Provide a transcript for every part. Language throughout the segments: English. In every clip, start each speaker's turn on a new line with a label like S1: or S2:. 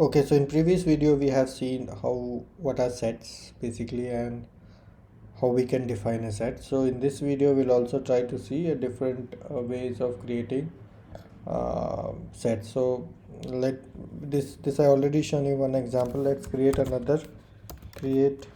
S1: Okay, so in previous video we have seen how what are sets basically and how we can define a set. So in this video we'll also try to see a different ways of creating sets. So let this I already shown you one example. Let's create another. Create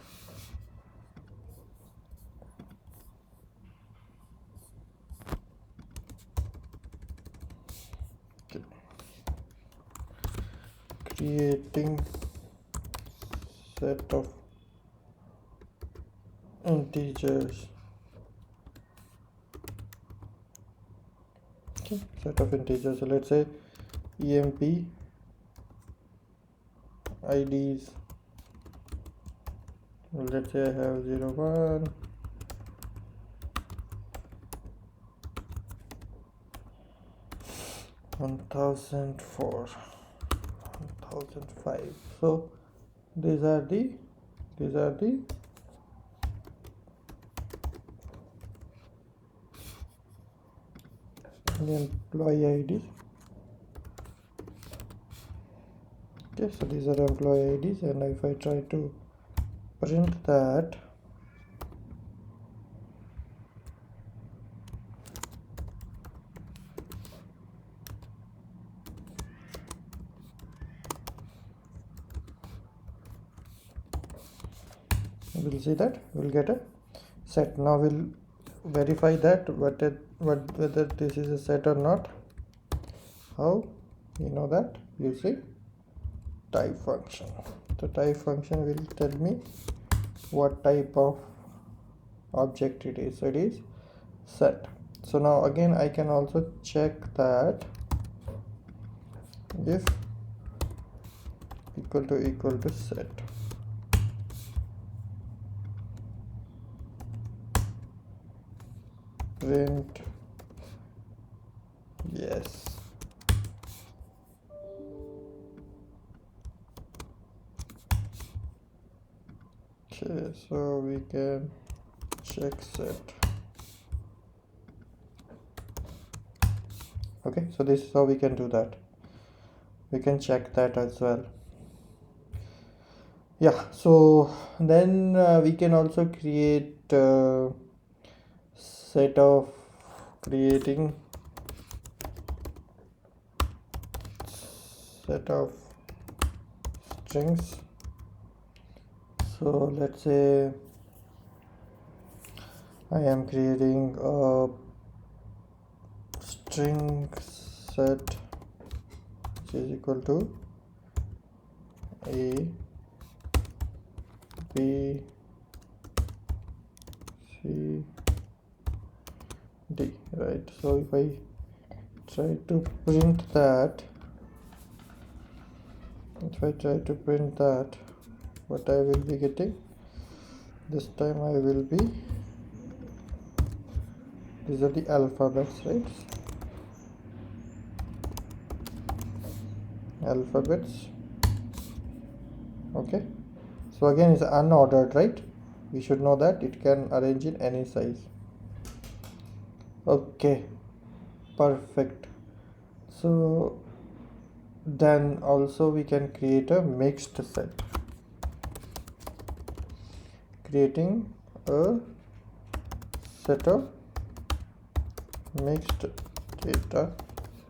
S1: creating set of integers. Okay, set of integers. So let's say emp IDs. Let's say I have 0 1 1004 1005. So these are the employee IDs. Okay, so these are employee IDs, and if I try to print that, we'll see that we'll get a set. Now we'll verify that whether this is a set or not. How you know that? Using type function. The type function will tell me what type of object it is. So it is set. So now again I can also check that if equal to set. Print yes. Okay, so we can check set. Okay, so this is how we can do that. We can check that as well. Yeah, so then we can also create set of creating set of strings. So let's say I am creating a string set which is equal to A, B, C, D, right? So if I try to print that, what I will be getting this time, I will be, these are the alphabets, right? Alphabets. Okay, so again it's unordered, right? We should know that it can arrange in any size. Okay, perfect. So then also we can create a mixed set, creating a set of mixed data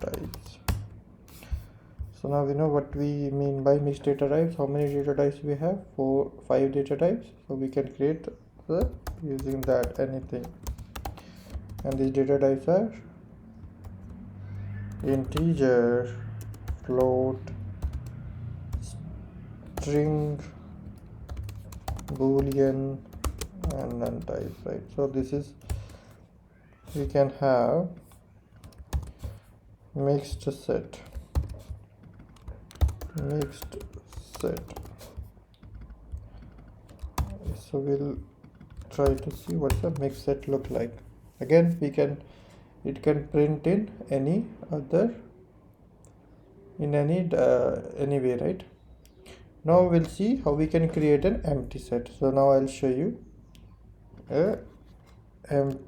S1: types. So now we know what we mean by mixed data types. How many data types we have? 5 data types. So we can create using that anything, and these data types are integer, float, string, boolean, and untype, right? So this is, we can have mixed set. So we'll try to see what the mixed set look like. Again, it can print in any way, right? Now we'll see how we can create an empty set. So now I'll show you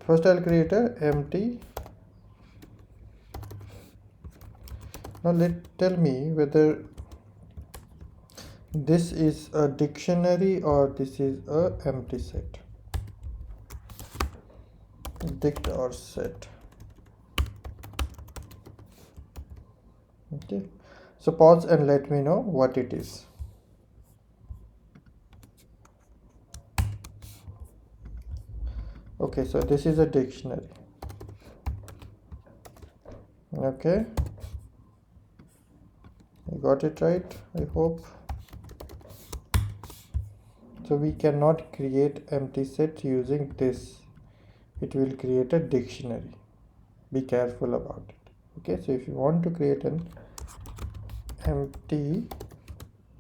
S1: first I'll create a empty. Now tell me whether this is a dictionary or this is a empty set. Dict or set. Okay, so pause and let me know what it is. Okay, so this is a dictionary. Okay, I got it right, I hope. So we cannot create empty set using this. It will create a dictionary. Be careful about it. Okay, so if you want to create an empty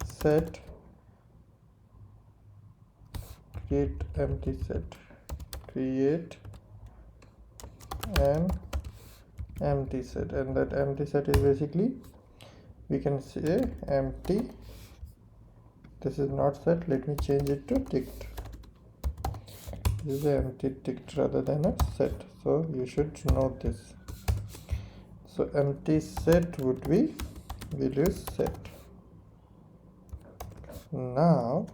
S1: set, create empty set, create an empty set, and that empty set is basically, we can say empty, this is not set, let me change it to dict. This is an empty dict rather than a set, so you should know this. So empty set would be, we'll use set. Now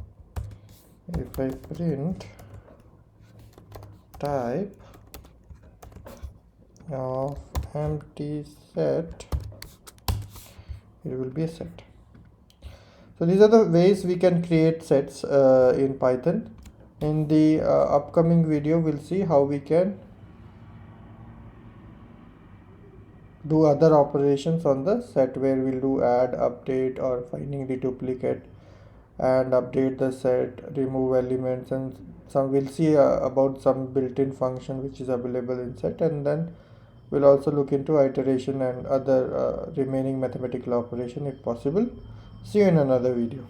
S1: if I print type of empty set, it will be a set. So these are the ways we can create sets in Python. In the upcoming video, we'll see how we can do other operations on the set, where we'll do add, update, or finding the duplicate and update the set, remove elements, and some we'll see about some built-in function which is available in set, and then we'll also look into iteration and other remaining mathematical operation if possible. See you in another video.